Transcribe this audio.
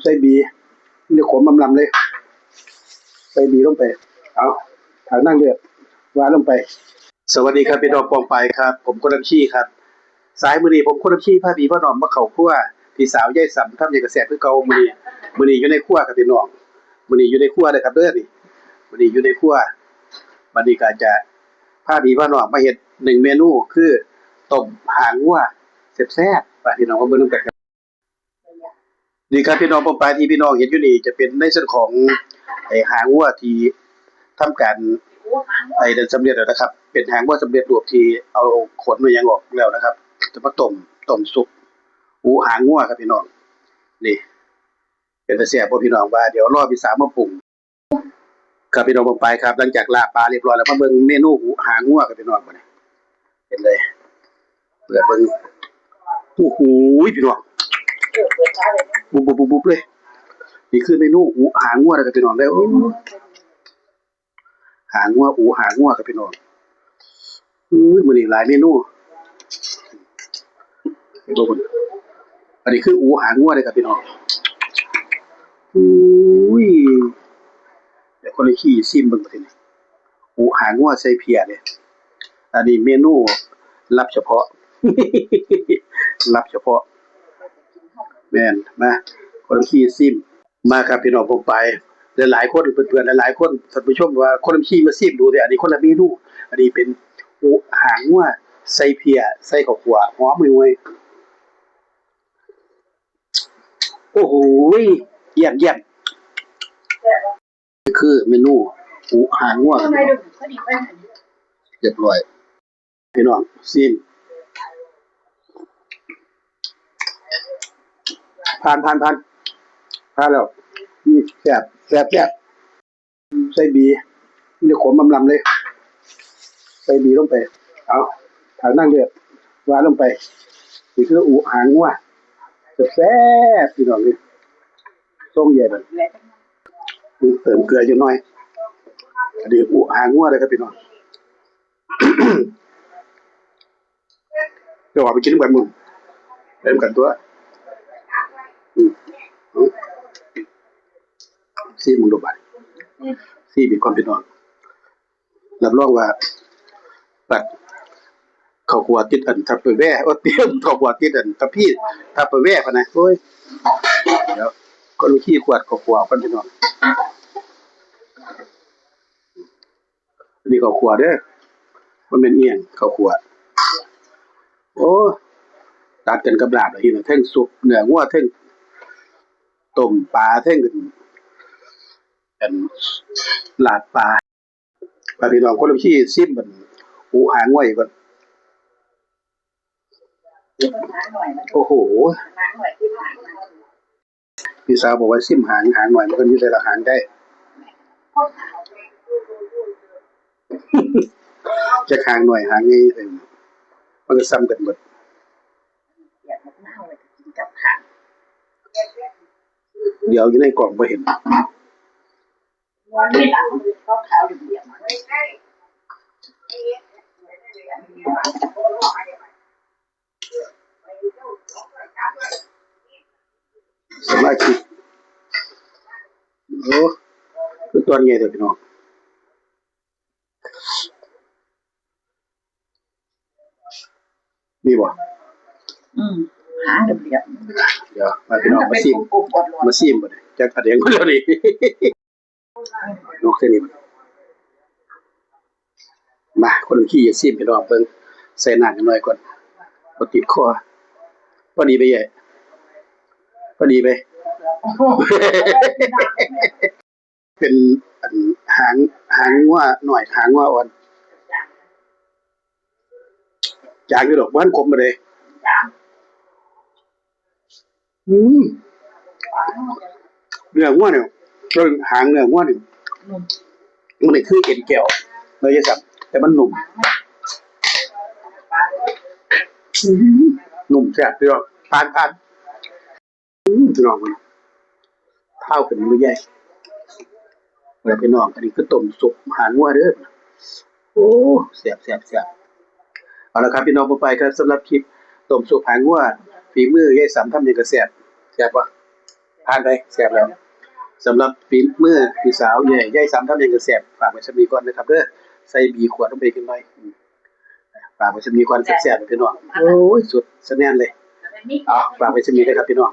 ใส่บีเดี๋ยวขมลำเลยใส่บีลงไปเอาถังนั่งเดือดวางลงไปสวัสดีครับพี่น้องปองไปครับผมคนน้ำชี้ครับสายมือนี้ผมคนน้ำชี้พาพี่พ่อน้องมาเข้าครัวพี่สาวยายสำทำอย่างกระแสคือเก่ามื้อนี้อยู่ในครัวครับพี่น้องมื้อนี้อยู่ในครัวเด้อครับเด้อนี่มื้อนี้อยู่ในครัวบัดนี้ก็จะพาพี่พ่อน้องมาเฮ็ด1เมนูคือต้มหางวัวแซ่บๆพี่น้องมาเบิ่งนำกันครับนี่ครับพี่น้องปองไปที่พี่น้องเห็นอยู่นี่จะเป็นในส่วนของหางวัวที่ทำการนั้นสำเร็จแล้วนะครับเป็นหางวัวสำเร็จรูปที่เอาขนมันยังออกแล้วนะครับจะมาต้มซุปหูหางวัวครับพี่น้องนี่เป็นตาแซ่บบ่พี่น้องว่าเดี๋ยวรอพี่สาวมาปรุงครับพี่น้องผมไปครับหลังจากลาบปลาเรียบร้อยแล้วมาเบิ่งเมนูหูหางวัวครับพี่น้องบัดนี้เห็นเลยเปิดเบิ่งโอ้โหพี่น้องบุบๆๆๆเลยนี่คือเมนูหูหางวัวครับพี่น้องแล้วหางวัวหูหางวัวครับพี่น้องมื้อนี้หลายเมนูบ่บ่อันนี้คือหูหางวัวเลยครับพี่น้องอุ้ยเดี๋ยวคนละขี้ซิมเบิ่งประเทศนี้หูหางวัวใส่เพียเลยอันนี้เมนูลับเฉพาะ ลับเฉพาะแม่นมาคนละขี้ซิมมาครับพี่น้องผมไปหลายๆคนเพื่อนๆหลายๆคนท่านผู้ชมว่าคนละขี้มาซิมดูแต่อันนี้คนละเมนูอันนี้เป็นหูหางวัวใส่เพียใส่ข้าวคั่วหอมห่วยโอ้โหเยี่ยมคือเมนูหูหางวัวเรียบร้อยพี่น้องซิมผ่านแล้วแซ่บใส่บีเดี๋ยวขมลำเลยใส่บีลงไปเอาถังนั่งเดือดวางลงไปนี่คืออูหางวัวแซ่บพี่น้องนี่ส้มใหญ่แบบเติมเกลืออยู่หน่อยอันนี้อูหางวัวเลยครับพี่น้องเดี๋ยวเอาไปกินกันมึงเต็มกันตัวซีมึงดูบัตรซีมีความเป็นน้องรับรองว่าบัดข้าวคั่วติดอันทับไปแว่เตรียมข้าวคั่วติดอันทับพี่ทับไปแว่พะนะโอ้ยเดี๋ยวก็รู้ขี้ขวดข้าวคั่วกันพี่น้องนี่ข้าวคั่วเด้อมันเป็นเอียงข้าวคั่วโอ้ตัดกันกับลาบเลยนะเท่งซุปเนื้องัวเท่งต้มปลาเท่งกันลาบปลาพี่น้องคนละขี้ซิมมันหูหางงัวอีกก่อนโอ้โหพี่สาวบอกว่าซิมหางหน่อยมันก็มีแต่ละหางได้จะหางหน่อยหางนี้มันก็ซ้ำกันหมดเดี๋ยวอยู่ในกล่องไม่เห็นสมาชิกโอ้คือตัวใหญ่เลยพี่น้องนี่บ่หางเรียบเดี๋ยวมาพี่น้องมาซิมบ่ได้จักอันเดียงคนแล้วนี่นกแค่นี้มาคนขี้อย่าซิมพี่น้องเบิ่งใส่น้ำกันหน่อยก่อนบ่ติดคอพอดีไปใหญ่พอดีไปเป็นหางว่าหน่อยหางว่าอ่อนจางอยู่ดอกบ้านคมมาเลยเนื้องัวเนี่ยเราหางเนื้องัวเนี่ยมันคือเอ็นแก้วเลยจะสับแต่มันนุ่มแซ่บพี่น้องทานพี่น้องมันข้าวเป็นมื้อใหญ่แล้วพี่น้องอันนี้คือต้มสุกหางงัวเด้อโอ้แซ่บเอาละครับพี่น้องไปครับสำหรับคลิปต้มสุกหางงัวฝีมือยายสำทำอย่างกระแซ่บบ่ ทานไปแซ่บแล้วสำหรับฝีมือพี่สาวใหญ่ยายซ้ำทำหยังก็แซ่บฝากไว้ซะมีก่อนนะครับเด้อใส่บีขวดลงไปอีกหน่อยฝากไว้ซะมีก่อนแซ่บๆพี่น้องโอ้ยสุดสะแน่นเลยฝากไว้ซะมีเด้อครับพี่น้อง